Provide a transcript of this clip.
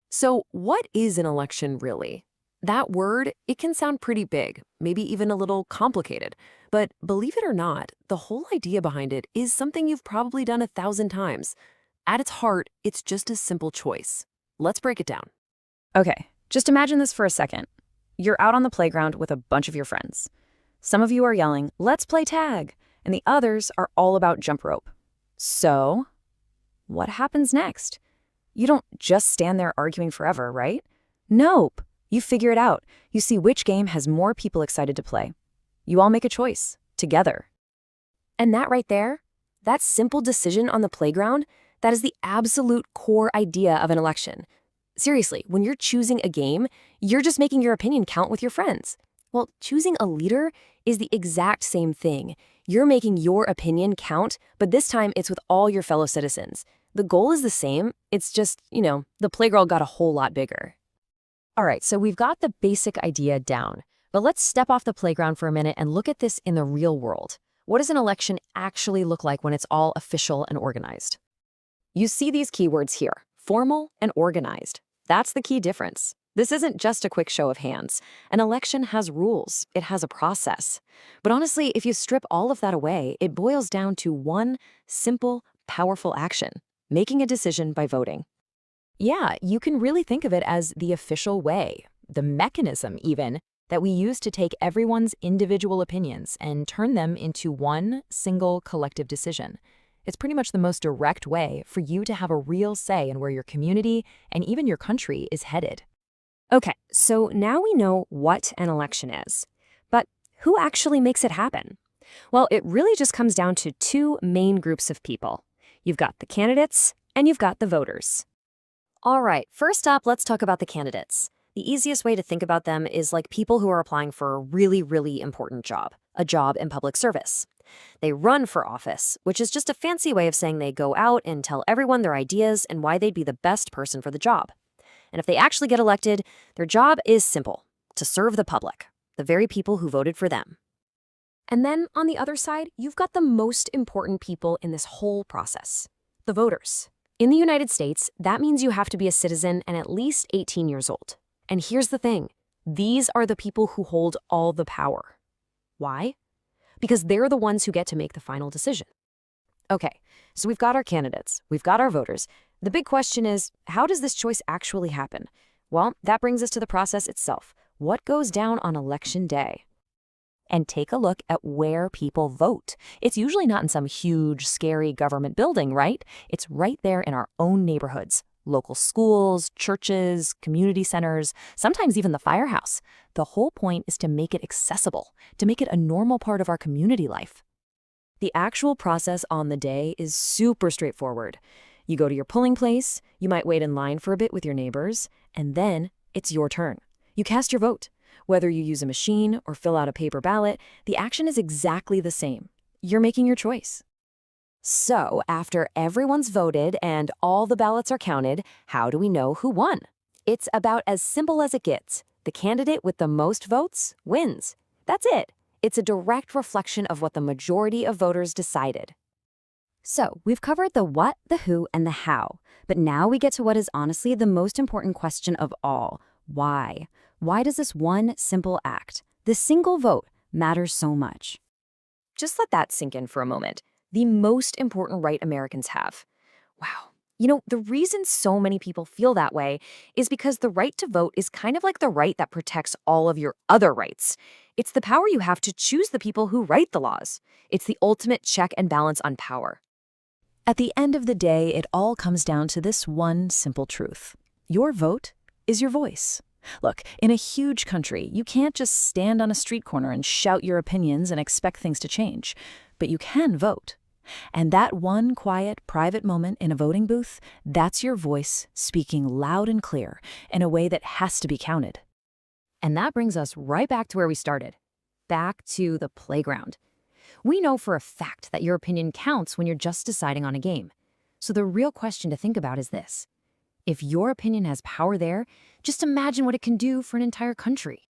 So, what is an election really? That word, it can sound pretty big, maybe even a little complicated. But believe it or not, the whole idea behind it is something you've probably done 1,000 times. At its heart, it's just a simple choice. Let's break it down. Okay, just imagine this for a second. You're out on the playground with a bunch of your friends. Some of you are yelling, "Let's play tag," and the others are all about jump rope. So, what happens next? You don't just stand there arguing forever, right? Nope. You figure it out. You see which game has more people excited to play. You all make a choice, together. And that right there, that simple decision on the playground, that is the absolute core idea of an election. Seriously, when you're choosing a game, you're just making your opinion count with your friends. Well, choosing a leader is the exact same thing. You're making your opinion count, but this time it's with all your fellow citizens. The goal is the same, it's just, the playground got a whole lot bigger. All right, so we've got the basic idea down, but let's step off the playground for a minute and look at this in the real world. What does an election actually look like when it's all official and organized? You see these keywords here, formal and organized. That's the key difference. This isn't just a quick show of hands. An election has rules, it has a process. But honestly, if you strip all of that away, it boils down to one simple, powerful action: making a decision by voting. Yeah, you can really think of it as the official way, the mechanism even, that we use to take everyone's individual opinions and turn them into one single collective decision. It's pretty much the most direct way for you to have a real say in where your community and even your country is headed. Okay, so now we know what an election is. But who actually makes it happen? Well, it really just comes down to two main groups of people. You've got the candidates and you've got the voters. All right, first up, let's talk about the candidates. The easiest way to think about them is like people who are applying for a really, really important job, a job in public service. They run for office, which is just a fancy way of saying they go out and tell everyone their ideas and why they'd be the best person for the job. And if they actually get elected, their job is simple: to serve the public, the very people who voted for them. And then on the other side, you've got the most important people in this whole process: the voters. In the United States, that means you have to be a citizen and at least 18 years old. And here's the thing: these are the people who hold all the power. Why? Because they're the ones who get to make the final decision. Okay, so we've got our candidates, we've got our voters. The big question is, how does this choice actually happen? Well, that brings us to the process itself. What goes down on election day? And take a look at where people vote. It's usually not in some huge, scary government building, right? It's right there in our own neighborhoods. Local schools, churches, community centers, sometimes even the firehouse. The whole point is to make it accessible, to make it a normal part of our community life. The actual process on the day is super straightforward. You go to your polling place, you might wait in line for a bit with your neighbors, and then it's your turn. You cast your vote. Whether you use a machine or fill out a paper ballot, the action is exactly the same. You're making your choice. So, after everyone's voted and all the ballots are counted, how do we know who won? It's about as simple as it gets. The candidate with the most votes wins. That's it. It's a direct reflection of what the majority of voters decided. So, we've covered the what, the who, and the how. But now we get to what is honestly the most important question of all: why? Why does this one simple act, this single vote, matter so much? Just let that sink in for a moment. The most important right Americans have. Wow. The reason so many people feel that way is because the right to vote is kind of like the right that protects all of your other rights. It's the power you have to choose the people who write the laws. It's the ultimate check and balance on power. At the end of the day, it all comes down to this one simple truth: your vote is your voice. Look, in a huge country, you can't just stand on a street corner and shout your opinions and expect things to change. But you can vote. And that one quiet, private moment in a voting booth, that's your voice speaking loud and clear in a way that has to be counted. And that brings us right back to where we started. Back to the playground. We know for a fact that your opinion counts when you're just deciding on a game. So the real question to think about is this: if your opinion has power there, just imagine what it can do for an entire country.